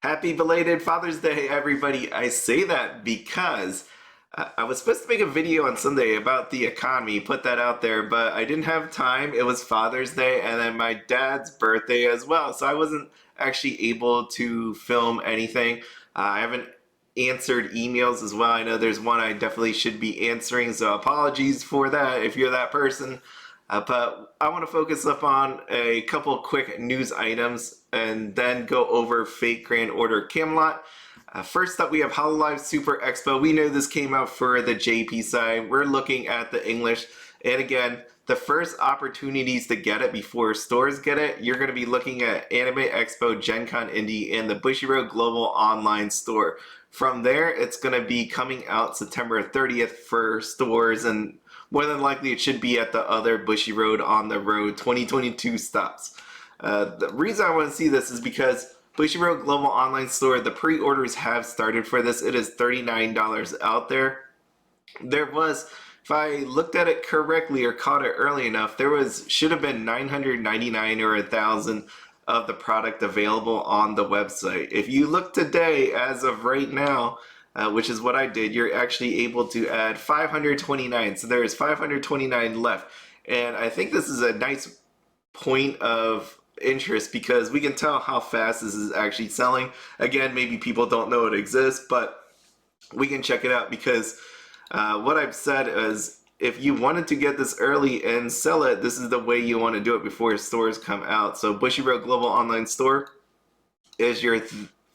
Happy belated Father's Day, everybody. I say that because I was supposed to make a video on Sunday about the economy, put that out there, but I didn't have time. It was Father's Day and then my dad's birthday as well. So I wasn't actually able to film anything. I haven't answered emails as well. I know there's one I definitely should be answering, so apologies for that if you're that person. But I want to focus up on a couple quick news items and then go over Fate Grand Order Camelot. First up, we have Hololive Super Expo. We know this came out for the JP side. We're looking at the English. And again, the first opportunities to get it before stores get it, you're going to be looking at Anime Expo, Gen Con Indie, and the Bushiroad Global Online Store. From there, it's going to be coming out September 30th for stores, and more than likely it should be at the other Bushiroad on the Road 2022 stops. The reason I want to see this is because Bushiroad Global Online Store, the pre-orders have started for this. It is $39 out there. There was, if I looked at it correctly or caught it early enough, should have been $999 or $1,000 of the product available on the website. If you look today, as of right now, which is what I did, you're actually able to add 529. So there is 529 left. And I think this is a nice point of interest because we can tell how fast this is actually selling. Again, maybe people don't know it exists, but we can check it out because what I've said is if you wanted to get this early and sell it, this is the way you want to do it before stores come out. So Bushiroad Global Online Store is your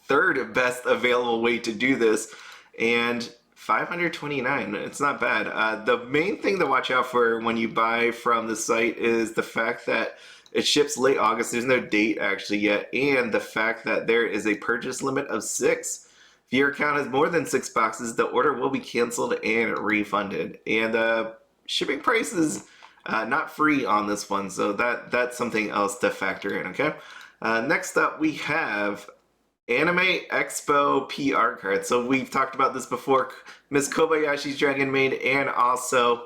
third best available way to do this, and 529, it's not bad. The main thing to watch out for when you buy from the site is the fact that it ships late August. There's no date actually yet, and the fact that there is a purchase limit of 6. If your account has more than 6 boxes, the order will be canceled and refunded. And shipping price is not free on this one, so that's something else to factor in, okay? Next up, we have Anime Expo PR cards. So we've talked about this before. Miss Kobayashi's Dragon Maid and also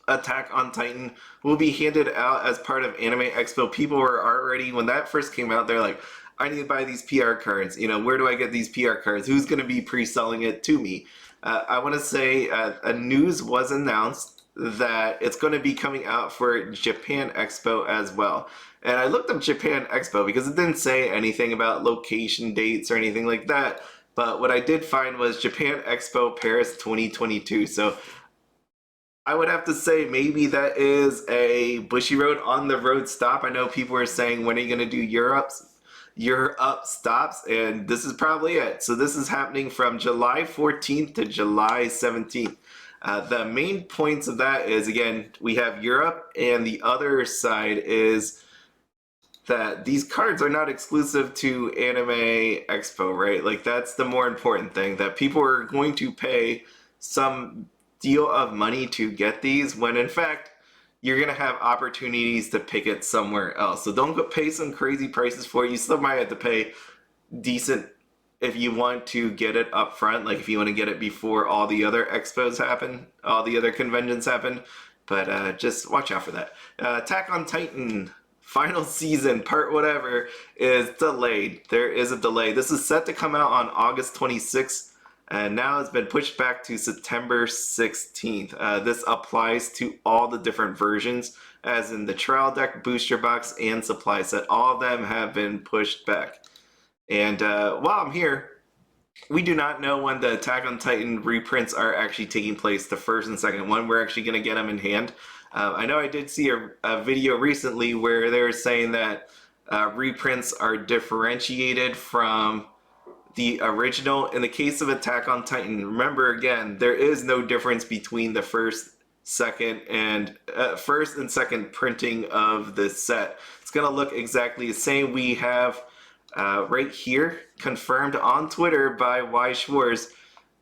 Attack on Titan will be handed out as part of Anime Expo. People were already, when that first came out, they're like, I need to buy these PR cards. You know, where do I get these PR cards? Who's going to be pre-selling it to me? I want to say a news was announced that it's going to be coming out for Japan Expo as well. And I looked up Japan Expo because it didn't say anything about location dates or anything like that. But what I did find was Japan Expo Paris 2022. So I would have to say maybe that is a Bushiroad on the road stop. I know people are saying, when are you going to do Europe stops? And this is probably it. So this is happening from July 14th to July 17th. The main points of that is, again, we have Europe, and the other side is that these cards are not exclusive to Anime Expo, right? Like, that's the more important thing, that people are going to pay some deal of money to get these, when in fact you're going to have opportunities to pick it somewhere else. So don't go pay some crazy prices for it. You still might have to pay decent if you want to get it up front, like if you want to get it before all the other expos happen, all the other conventions happen. But just watch out for that. Attack on Titan final season part whatever is delayed. There is a delay. This is set to come out on August 26th. And now it's been pushed back to September 16th. This applies to all the different versions, as in the trial deck, booster box, and supply set. All of them have been pushed back. And while I'm here, we do not know when the Attack on Titan reprints are actually taking place, the first and second one. We're actually going to get them in hand. I know I did see a video recently where they were saying that reprints are differentiated from the original. In the case of Attack on Titan, remember again, there is no difference between the first and second printing of the set. It's going to look exactly the same. We have right here confirmed on Twitter by Weiss Schwarz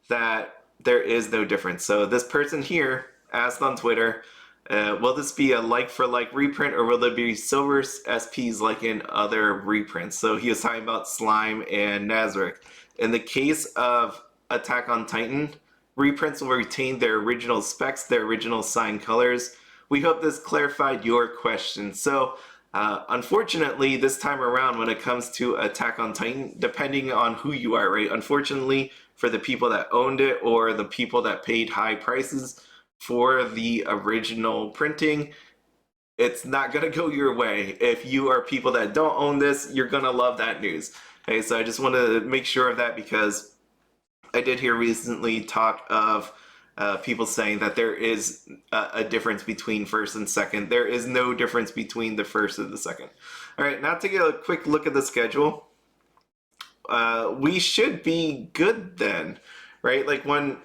that there is no difference. So this person here asked on Twitter, will this be a like-for-like reprint, or will there be silver SPs like in other reprints? So he was talking about Slime and Nazarick. In the case of Attack on Titan, reprints will retain their original specs, their original signed colors. We hope this clarified your question. So Unfortunately, this time around, when it comes to Attack on Titan, depending on who you are, right? Unfortunately, for the people that owned it or the people that paid high prices for the original printing, it's not going to go your way. If you are people that don't own this, you're going to love that news. Okay, so I just want to make sure of that because I did hear recently talk of people saying that there is a difference between first and second. There is no difference between the first and the second. All right, now take a quick look at the schedule. We should be good then, right? Like when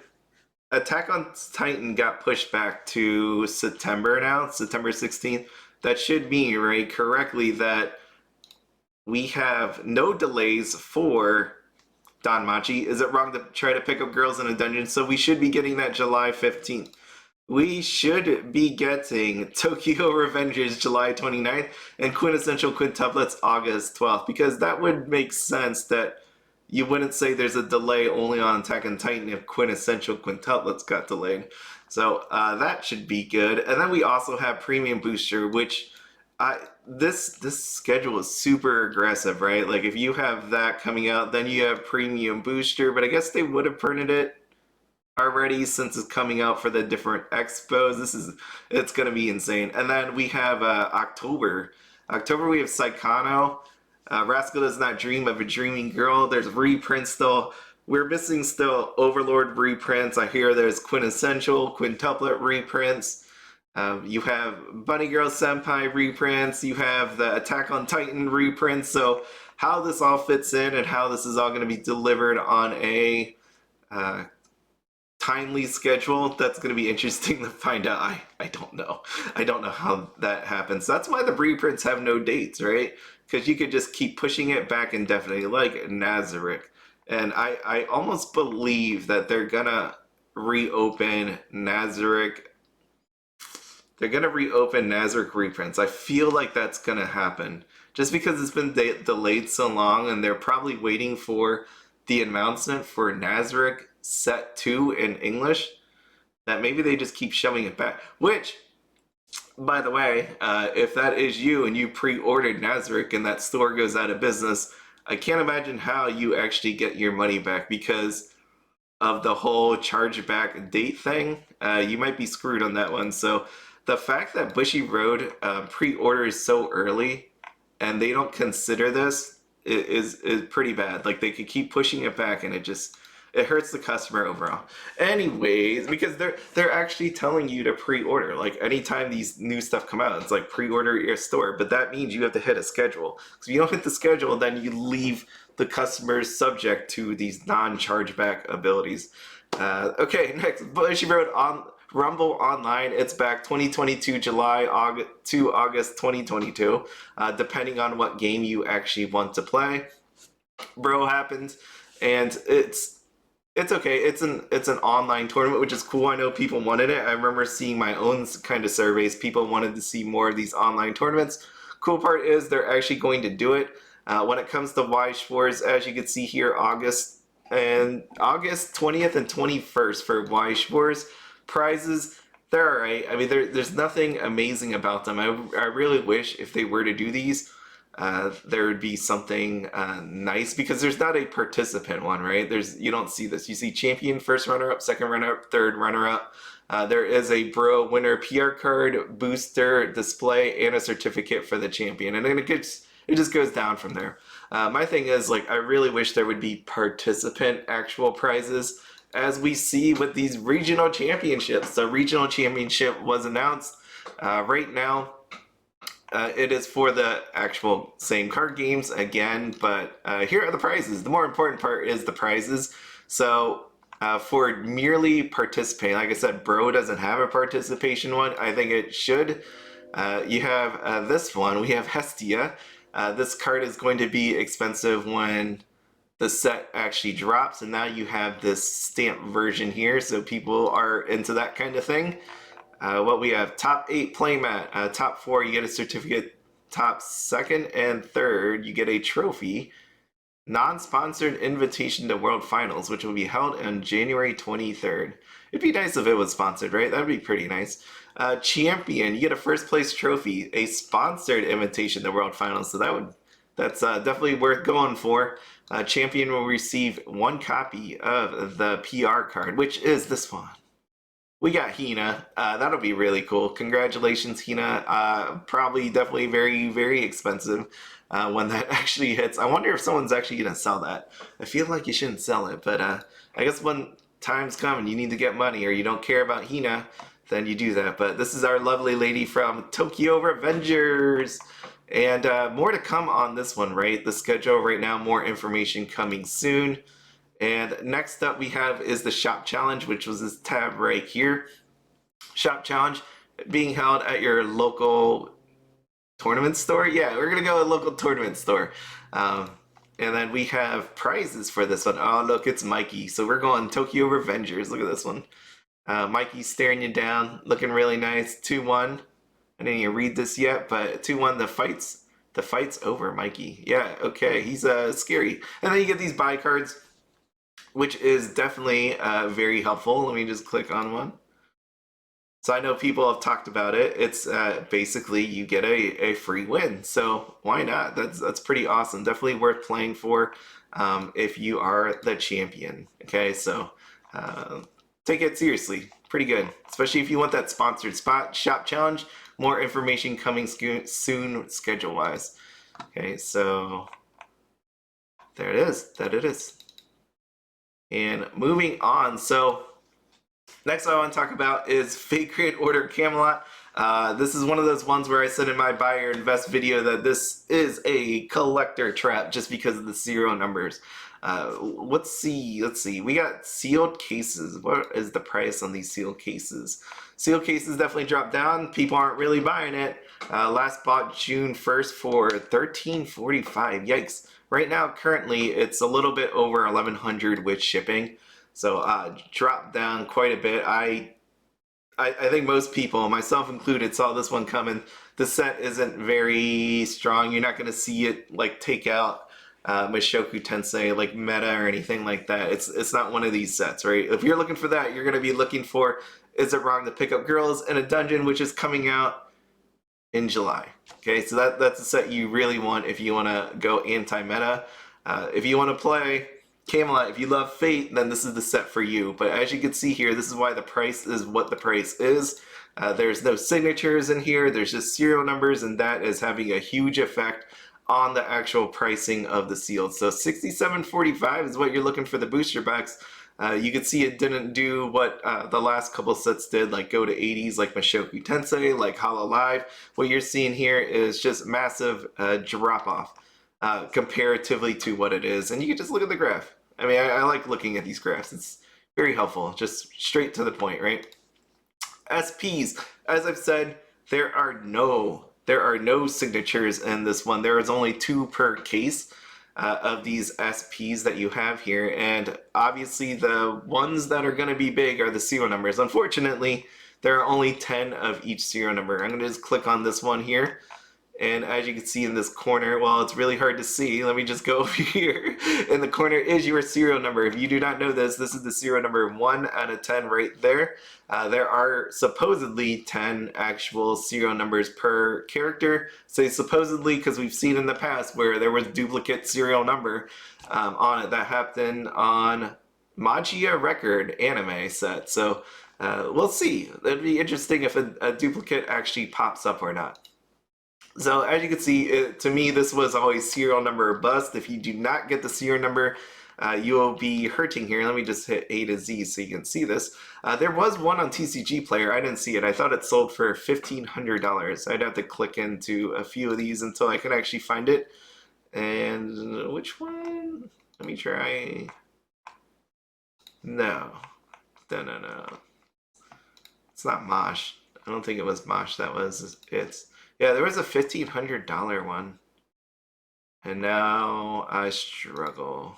Attack on Titan got pushed back to September now, September 16th, that should mean, right, correctly that we have no delays for Danmachi. Is it wrong to try to pick up girls in a dungeon? So we should be getting that July 15th. We should be getting Tokyo Revengers July 29th and Quintessential Quintuplets August 12th, because that would make sense that you wouldn't say there's a delay only on Attack on Titan if Quintessential Quintuplets got delayed. So that should be good. And then we also have Premium Booster, which this schedule is super aggressive, right? Like if you have that coming out, then you have Premium Booster, but I guess they would have printed it already since it's coming out for the different expos. It's gonna be insane. And then we have October. October we have Saikano. Rascal Does Not Dream of a Dreaming Girl. There's reprints still. We're missing still Overlord reprints. I hear there's Quintessential Quintuplet reprints. You have Bunny Girl Senpai reprints. You have the Attack on Titan reprints. So how this all fits in and how this is all going to be delivered on a timely schedule, that's going to be interesting to find out. I don't know. I don't know how that happens. That's why the reprints have no dates, right? Because you could just keep pushing it back indefinitely, like Nazarick. And I almost believe that they're going to reopen Nazarick. They're going to reopen Nazarick reprints. I feel like that's going to happen. Just because it's been delayed so long, and they're probably waiting for the announcement for Nazarick Set 2 in English, that maybe they just keep shoving it back. Which, by the way, if that is you and you pre-ordered Nazarick and that store goes out of business, I can't imagine how you actually get your money back because of the whole chargeback date thing. You might be screwed on that one. So the fact that Bushiroad pre-orders so early and they don't consider this is pretty bad. Like they could keep pushing it back and it hurts the customer overall. Anyways, because they're actually telling you to pre-order. Like anytime these new stuff come out, it's like pre-order at your store, but that means you have to hit a schedule. So if you don't hit the schedule, then you leave the customers subject to these non-chargeback abilities. Okay, next, Bushiroad on Rumble Online. It's back 2022 July to August 2022, depending on what game you actually want to play. Bro happened, and it's okay. It's an online tournament, which is cool. I know people wanted it. I remember seeing my own kind of surveys. People wanted to see more of these online tournaments. Cool part is they're actually going to do it. When it comes to Weiss Schwarz, as you can see here, August 20th and 21st for Weiss Schwarz. Prizes, they're alright. I mean, there's nothing amazing about them. I really wish if they were to do these, there would be something nice, because there's not a participant one, right? You don't see this. You see champion, first runner-up, second runner-up, third runner-up. There is a bro winner PR card, booster, display, and a certificate for the champion, and then it just goes down from there. My thing is, like, I really wish there would be participant actual prizes, as we see with these regional championships. The regional championship was announced right now. It is for the actual same card games again, but here are the prizes. The more important part is the prizes. So for merely participating, like I said, Bro doesn't have a participation one. I think it should. You have this one. We have Hestia. This card is going to be expensive when the set actually drops, and now you have this stamped version here, so people are into that kind of thing. What we have, top 8 playmat, top 4 you get a certificate, top 2nd and 3rd you get a trophy, non-sponsored invitation to World Finals, which will be held on January 23rd. It'd be nice if it was sponsored, right? That'd be pretty nice. Champion, you get a first place trophy, a sponsored invitation to World Finals, so that's definitely worth going for. Champion will receive one copy of the PR card, which is this one. We got Hina. That'll be really cool. Congratulations, Hina. Probably definitely very, very expensive when that actually hits. I wonder if someone's actually going to sell that. I feel like you shouldn't sell it, but I guess when times come and you need to get money or you don't care about Hina, then you do that. But this is our lovely lady from Tokyo Revengers. And more to come on this one, right? The schedule right now, more information coming soon. And next up we have is the Shop Challenge, which was this tab right here. Shop Challenge being held at your local tournament store. Yeah, we're going to go to a local tournament store. And then we have prizes for this one. Oh, look, it's Mikey. So we're going Tokyo Revengers. Look at this one. Mikey's staring you down, looking really nice. 2-1. I didn't even read this yet, but 2-1, the fight's over, Mikey. Yeah, okay, he's scary. And then you get these buy cards, which is definitely very helpful. Let me just click on one. So I know people have talked about it. It's basically you get a free win. So why not? That's pretty awesome. Definitely worth playing for if you are the champion. Okay, so take it seriously. Pretty good, especially if you want that sponsored spot. Shop Challenge. More information coming soon schedule-wise. Okay, so there it is. That it is. And moving on, so next I want to talk about is Fate Grand Order Camelot. This is one of those ones where I said in my buy or invest video that this is a collector trap just because of the serial numbers. Let's see. We got sealed cases. What is the price on these sealed cases? Sealed cases definitely dropped down. People aren't really buying it. Last bought June 1st for $13.45. Yikes. Right now, currently, it's a little bit over $1,100 with shipping. So dropped down quite a bit. I think most people, myself included, saw this one coming. The set isn't very strong. You're not going to see it like take out Mushoku Tensei, like Meta or anything like that. It's not one of these sets, right? If you're looking for that, you're going to be looking for Is It Wrong to Pick Up Girls in a Dungeon, which is coming out in July. Okay, so that's a set you really want if you want to go anti-meta. If you want to play Camelot, if you love Fate, then this is the set for you. But as you can see here, this is why the price is what the price is. There's no signatures in here. There's just serial numbers, and that is having a huge effect on the actual pricing of the sealed. So $67.45 is what you're looking for the booster packs. You can see it didn't do what the last couple sets did, like go to 80s like Mushoku Tensei, like Hololive. What you're seeing here is just massive drop off comparatively to what it is. And you can just look at the graph. I mean, I like looking at these graphs. It's very helpful, just straight to the point, right? SPs, as I've said, there are no signatures in this one. There is only 2 per case of these SPs that you have here, and obviously the ones that are going to be big are the serial numbers. Unfortunately, there are only 10 of each serial number. I'm going to just click on this one here, and as you can see in this corner, well, it's really hard to see. Let me just go over here. In the corner is your serial number. If you do not know this, this is the serial number 1 out of 10 right there. There are supposedly 10 actual serial numbers per character. Say supposedly because we've seen in the past where there was duplicate serial number on it. That happened on Magia Record anime set. So we'll see. It'd be interesting if a duplicate actually pops up or not. So as you can see, to me, this was always serial number or bust. If you do not get the serial number, you will be hurting here. Let me just hit A to Z so you can see this. There was one on TCG Player. I didn't see it. I thought it sold for $1,500. I'd have to click into a few of these until I can actually find it. And which one? Let me try. No. No. It's not Mosh. I don't think it was Mosh. That was it's. Yeah, there was a $1,500 one. And now I struggle.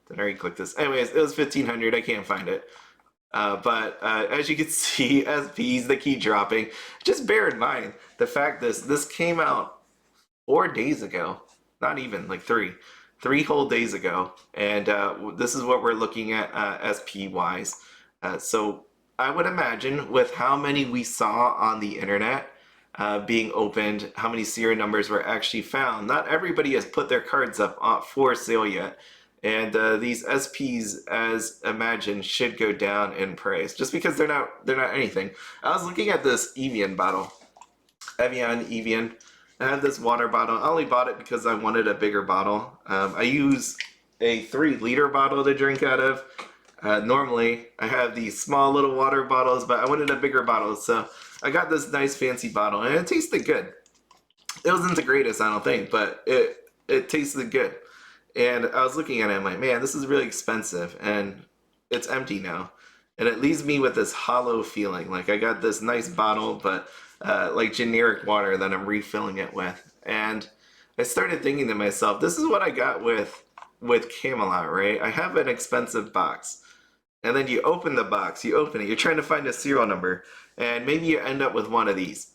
Did I already click this? Anyways, it was $1,500. I can't find it. But as you can see, SPs, they keep dropping. Just bear in mind the fact this came out 4 days ago. Not even, like 3. 3 whole days ago, and this is what we're looking at SP wise. So I would imagine with how many we saw on the internet being opened, how many serial numbers were actually found. Not everybody has put their cards up for sale yet, and these SPs, as imagined, should go down in price just because they're not anything. I was looking at this Evian bottle, Evian. I have this water bottle. I only bought it because I wanted a bigger bottle. I use a 3-liter bottle to drink out of. Normally, I have these small little water bottles, but I wanted a bigger bottle, so I got this nice fancy bottle, and it tasted good. It wasn't the greatest, I don't think, but it tasted good. And I was looking at it, I'm like, man, this is really expensive, and it's empty now. And it leaves me with this hollow feeling. Like I got this nice bottle, but like generic water that I'm refilling it with. And I started thinking to myself, this is what I got with Camelot, right? I have an expensive box. And then you open the box, you open it, you're trying to find a serial number, and maybe you end up with one of these.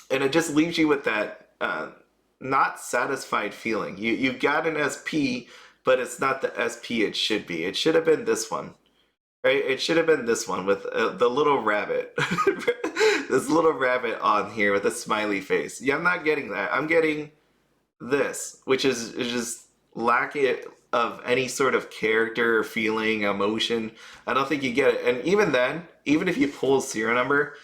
And it just leaves you with that not satisfied feeling. You got an SP, but it's not the SP it should be. It should have been this one, right? It should have been this one with the little rabbit, this little rabbit on here with a smiley face. Yeah, I'm not getting that. I'm getting this, which is just lacking of any sort of character, feeling, emotion. I don't think you get it. And even then, even if you pull serial number,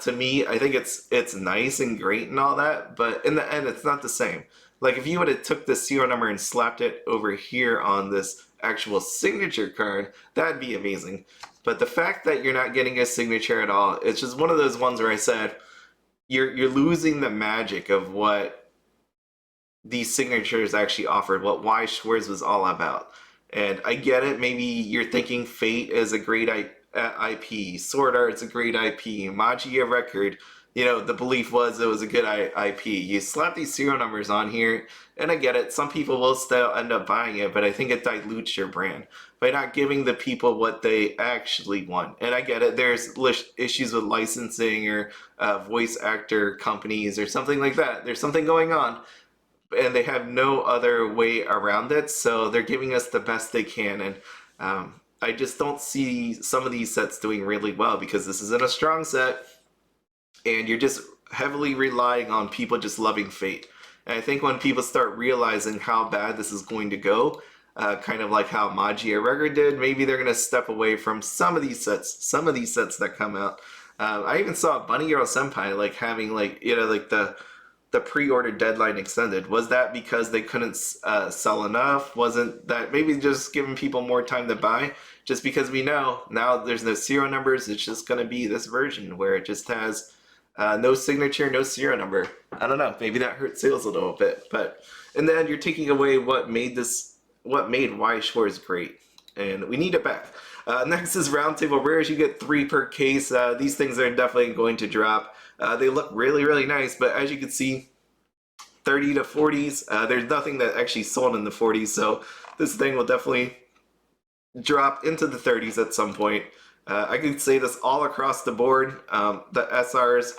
to me, I think it's nice and great and all that, but in the end, it's not the same. Like if you would have took the serial number and slapped it over here on this actual signature card, that'd be amazing. But the fact that you're not getting a signature at all, it's just one of those ones where I said you're losing the magic of what these signatures actually offered, what Weiss Schwarz was all about. And I get it, maybe you're thinking Fate is a great IP, Sword Art's a great IP, Magia Record, the belief was it was a good IP. You slap these serial numbers on here, and I get it, some people will still end up buying it, but I think it dilutes your brand by not giving the people what they actually want. And I get it, there's issues with licensing or voice actor companies or something like that. There's something going on, and they have no other way around it, so they're giving us the best they can. And I just don't see some of these sets doing really well because this isn't a strong set, and you're just heavily relying on people just loving Fate. And I think when people start realizing how bad this is going to go, kind of like how Magia Record did, maybe they're going to step away from some of these sets that come out. I even saw Bunny Girl Senpai like having like the pre-order deadline extended. Was that because they couldn't sell enough? Wasn't that maybe just giving people more time to buy? Just because we know now there's no serial numbers, it's just going to be this version where it just has no signature, no serial number. I don't know. Maybe that hurt sales a little bit, but in the end, you're taking away what made Weiss Schwarz great, and we need it back. Next is Roundtable Rares. You get 3 per case. These things are definitely going to drop. They look really, really nice, but as you can see, 30 to 40s. There's nothing that actually sold in the 40s, so this thing will definitely drop into the 30s at some point. I could say this all across the board. The SR's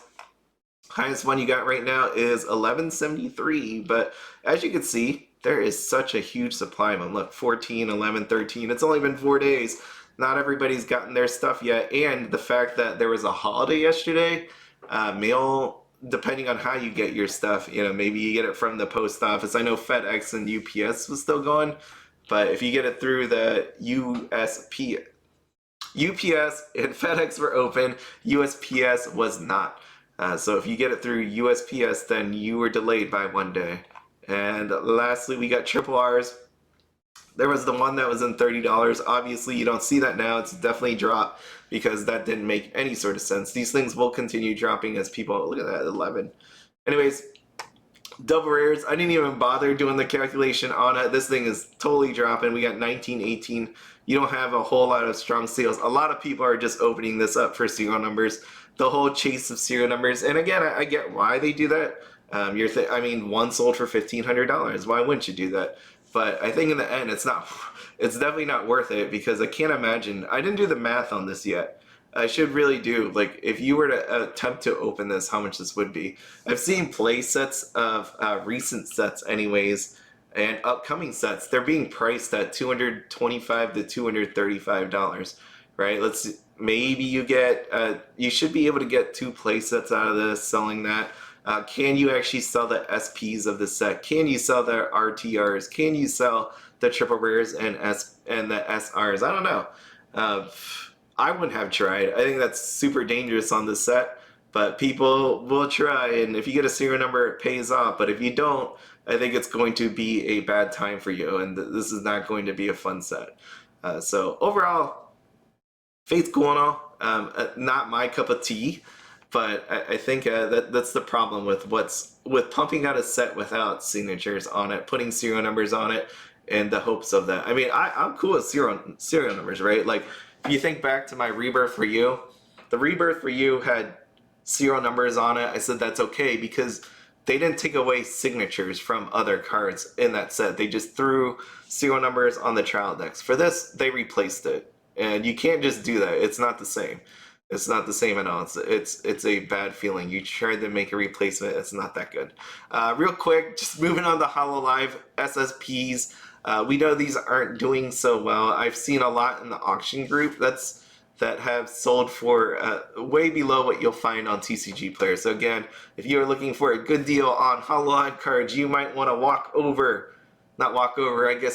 highest one you got right now is 1173, but as you can see, there is such a huge supply of them. Look, 14, 11, 13. It's only been 4 days. Not everybody's gotten their stuff yet, and the fact that there was a holiday yesterday, mail, depending on how you get your stuff, maybe you get it from the post office. I know FedEx and UPS was still going, but if you get it through the UPS and FedEx were open, USPS was not. So if you get it through USPS, then you were delayed by 1 day. And lastly, we got triple R's. There was the one that was in $30. Obviously, you don't see that now. It's definitely dropped because that didn't make any sort of sense. These things will continue dropping as people, look at that, 11. Anyways, double rares. I didn't even bother doing the calculation on it. This thing is totally dropping. We got 19, 18. You don't have a whole lot of strong sales. A lot of people are just opening this up for serial numbers. The whole chase of serial numbers. And again, I get why they do that. One sold for $1,500. Why wouldn't you do that? But I think in the end, it's definitely not worth it because I can't imagine. I didn't do the math on this yet. I should really do. Like, if you were to attempt to open this, how much this would be. I've seen play sets of recent sets anyways And upcoming sets, they're being priced at $225 to $235, right? Maybe you should be able to get 2 play sets out of this, selling that. Can you actually sell the SPs of the set? Can you sell the RTRs? Can you sell the triple rares and the SRs? I don't know. Uh, I wouldn't have tried. I think that's super dangerous on this set, but people will try, and if you get a serial number, it pays off. But if you don't, I think it's going to be a bad time for you, and this is not going to be a fun set. So overall, Fate's cool and all. Not my cup of tea, but I think that's the problem with pumping out a set without signatures on it, putting serial numbers on it, and the hopes of that. I mean, I'm cool with serial numbers, right? Like, if you think back to my Rebirth for You, the Rebirth for You had serial numbers on it. I said that's okay because they didn't take away signatures from other cards in that set. They just threw serial numbers on the trial decks. For this, they replaced it. And you can't just do that. It's not the same. It's not the same at all. It's a bad feeling. You tried to make a replacement. It's not that good. Real quick, just moving on to Hololive SSPs. We know these aren't doing so well. I've seen a lot in the auction group that have sold for way below what you'll find on TCG Player. So again, if you're looking for a good deal on Hololive cards, you might want to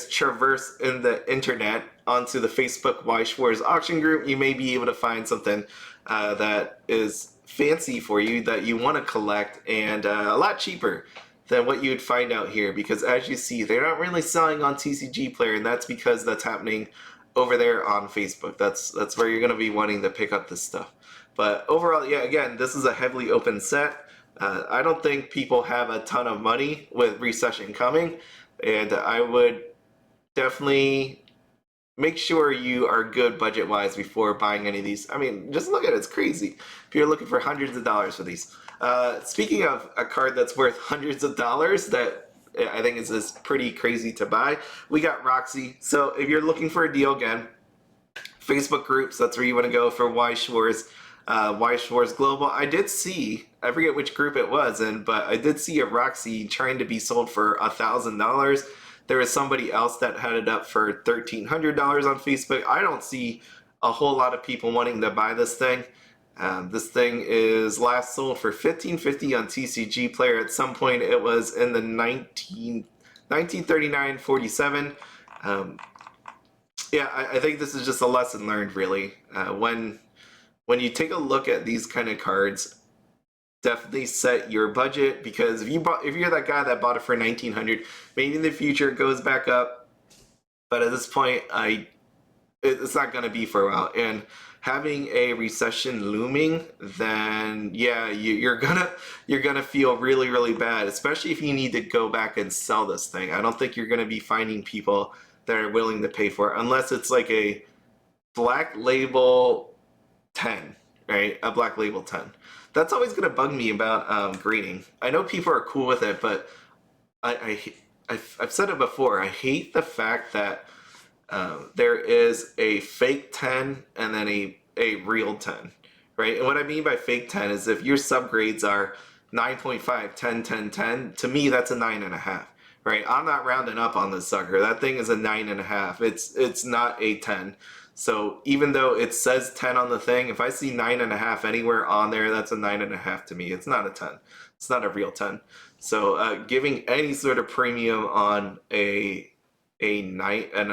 traverse in the internet onto the Facebook Weiss Schwarz auction group. You may be able to find something that is fancy for you that you want to collect, and a lot cheaper than what you would find out here, because as you see, they're not really selling on TCG Player, and that's because that's happening over there on Facebook. That's where you're going to be wanting to pick up this stuff. But overall, yeah, again, this is a heavily open set. I don't think people have a ton of money with Recession coming, and I would definitely make sure you are good budget-wise before buying any of these. I mean, just look at it. It's crazy. If you're looking for hundreds of dollars for these. Speaking of a card that's worth hundreds of dollars that I think is pretty crazy to buy, we got Roxy. So if you're looking for a deal, again, Facebook groups, that's where you want to go for Weiss Schwarz. Weiss Schwarz Global. I forget which group it was in, but I did see a Roxy trying to be sold for $1,000. There was somebody else that had it up for $1,300 on Facebook. I don't see a whole lot of people wanting to buy this thing. This thing is last sold for $1,550 on TCG Player. At some point, it was in the 1939.47. Yeah, I think this is just a lesson learned, really. When you take a look at these kind of cards, definitely set your budget, because if you're that guy that bought it for $1,900, maybe in the future it goes back up, but at this point, it's not going to be for a while. And having a recession looming, then yeah, you're gonna feel really, really bad, especially if you need to go back and sell this thing. I don't think you're going to be finding people that are willing to pay for it, unless it's like a black label 10, right? A black label 10. That's always going to bug me about grading. I know people are cool with it, but I've said it before. I hate the fact that there is a fake 10 and then a real 10, right? And what I mean by fake 10 is if your subgrades are 9.5, 10, 10, 10, to me that's a 9.5, right? I'm not rounding up on this sucker. That thing is a 9.5. It's not a 10. So even though it says 10 on the thing, if I see 9.5 anywhere on there, that's a 9.5 to me. It's not a 10. It's not a real 10. So giving any sort of premium on a night and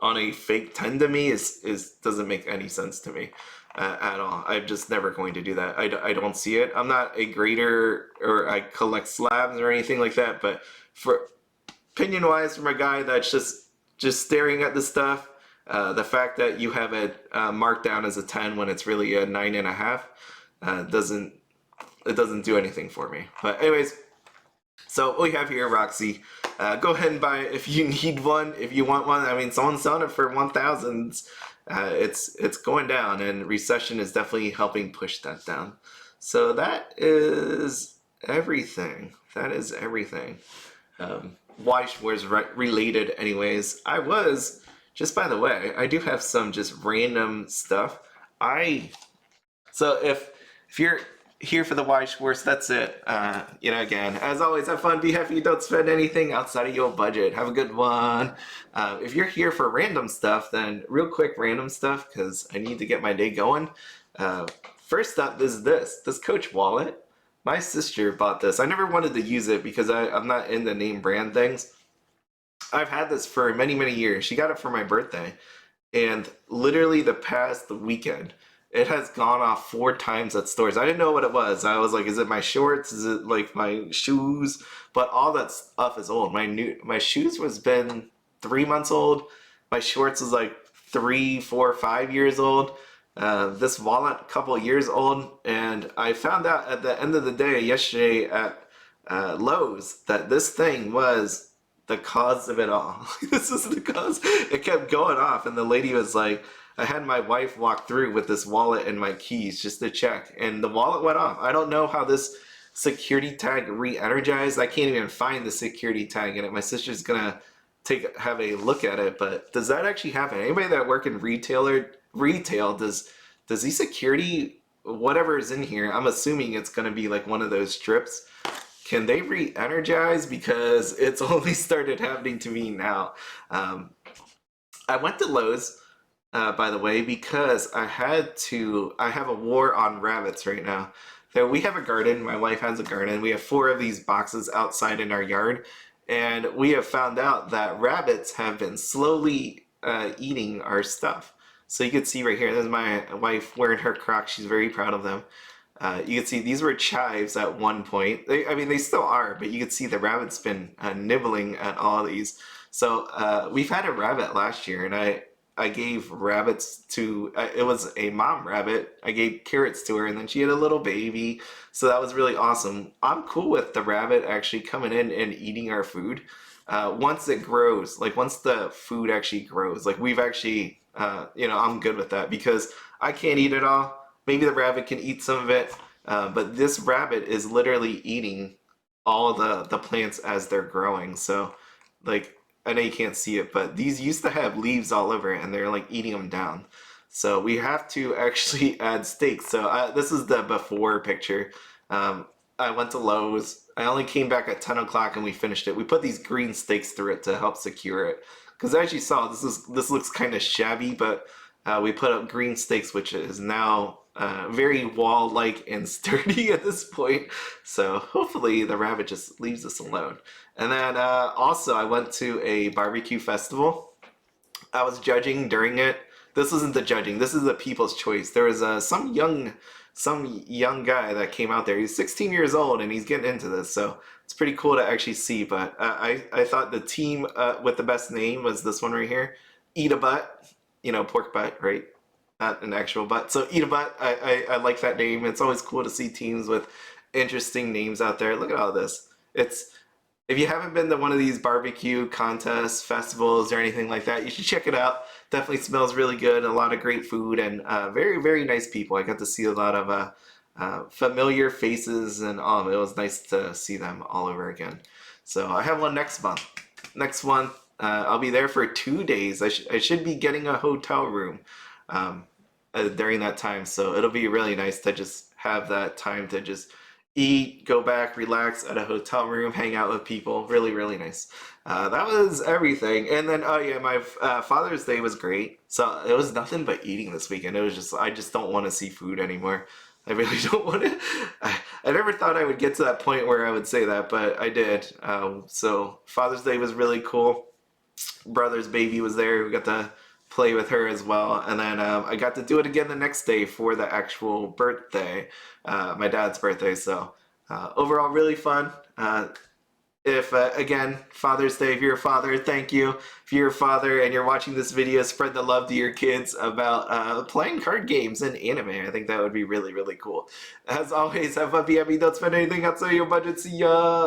on a fake 10 to me is doesn't make any sense to me at all. I'm just never going to do that. I don't see it. I'm not a grader or I collect slabs or anything like that, but for opinion wise, from a guy that's just staring at the stuff, the fact that you have it marked down as a 10 when it's really a 9.5 doesn't do anything for me. But anyways, so what we have here, Roxy. Go ahead and buy it if you need one, if you want one. I mean, someone's selling it for 1,000. It's going down, and recession is definitely helping push that down. So that is everything. That is everything. Why was related, anyways. Just by the way, I do have some just random stuff. So if you're here for the Weiss Schwarz. That's it. Again, as always, have fun, be happy, don't spend anything outside of your budget. Have a good one. If you're here for random stuff, then real quick random stuff, because I need to get my day going. Uh, First up is this Coach wallet. My sister bought this. I never wanted to use it because I'm not into name brand things. I've had this for many, many years. She got it for my birthday. And literally the past weekend, it has gone off 4 times at stores. I didn't know what it was. I was like, is it my shorts? Is it like my shoes? But all that stuff is old. My shoes was been 3 months old. My shorts is like 3, 4, 5 years old. This wallet, a couple of years old. And I found out at the end of the day yesterday at Lowe's that this thing was the cause of it all. This is the cause. It kept going off, and the lady was like, I had my wife walk through with this wallet and my keys just to check, and the wallet went off. I don't know how this security tag re-energized. I can't even find the security tag in it. My sister's gonna have a look at it, but does that actually happen? Anybody that work in retail, does the security, whatever is in here, I'm assuming it's gonna be like one of those strips. Can they re-energize? Because it's only started happening to me now. I went to Lowe's, by the way, because I have a war on rabbits right now. So we have a garden. My wife has a garden. We have 4 of these boxes outside in our yard. And we have found out that rabbits have been slowly eating our stuff. So you can see right here, this is my wife wearing her Crocs. She's very proud of them. You can see these were chives at one point. They still are, but you can see the rabbit's been nibbling at all of these. So we've had a rabbit last year, and I gave rabbits to, it was a mom rabbit. I gave carrots to her, and then she had a little baby. So that was really awesome. I'm cool with the rabbit actually coming in and eating our food. Once it grows, like once the food actually grows, like we've actually, I'm good with that because I can't eat it all. Maybe the rabbit can eat some of it, but this rabbit is literally eating all the plants as they're growing. So, like, I know you can't see it, but these used to have leaves all over it, and they're like eating them down. So we have to actually add stakes. So this is the before picture. I went to Lowe's. I only came back at 10 o'clock and we finished it. We put these green stakes through it to help secure it. Because as you saw, this looks kind of shabby, but we put up green stakes, which is now very wall-like and sturdy at this point. So hopefully the rabbit just leaves us alone. And then also I went to a barbecue festival. I was judging during it. This isn't the judging. This is the people's choice. There was some young guy that came out there. He's 16 years old and he's getting into this. So it's pretty cool to actually see. But I thought the team with the best name was this one right here. Eat a butt. Pork butt, right? Not an actual butt. So Eat a Butt, I like that name. It's always cool to see teams with interesting names out there. Look at all this. If you haven't been to one of these barbecue contests, festivals, or anything like that, you should check it out. Definitely smells really good. A lot of great food and very, very nice people. I got to see a lot of familiar faces and it was nice to see them all over again. So I have one next month. Next month, I'll be there for 2 days. I should be getting a hotel room during that time. So it'll be really nice to just have that time to just eat, go back, relax at a hotel room, hang out with people. Really, really nice. That was everything. And then, oh yeah, my Father's Day was great. So it was nothing but eating this weekend. It was just, I just don't want to see food anymore. I really don't want to. I never thought I would get to that point where I would say that, but I did. So Father's Day was really cool. Brother's baby was there. We got to play with her as well. And then I got to do it again the next day for the actual birthday, my dad's birthday. So overall, really fun. Again, Father's Day, if you're a father, thank you. If you're a father and you're watching this video, spread the love to your kids about playing card games and anime. I think that would be really, really cool. As always, have fun, be happy, don't spend anything outside your budget. See ya!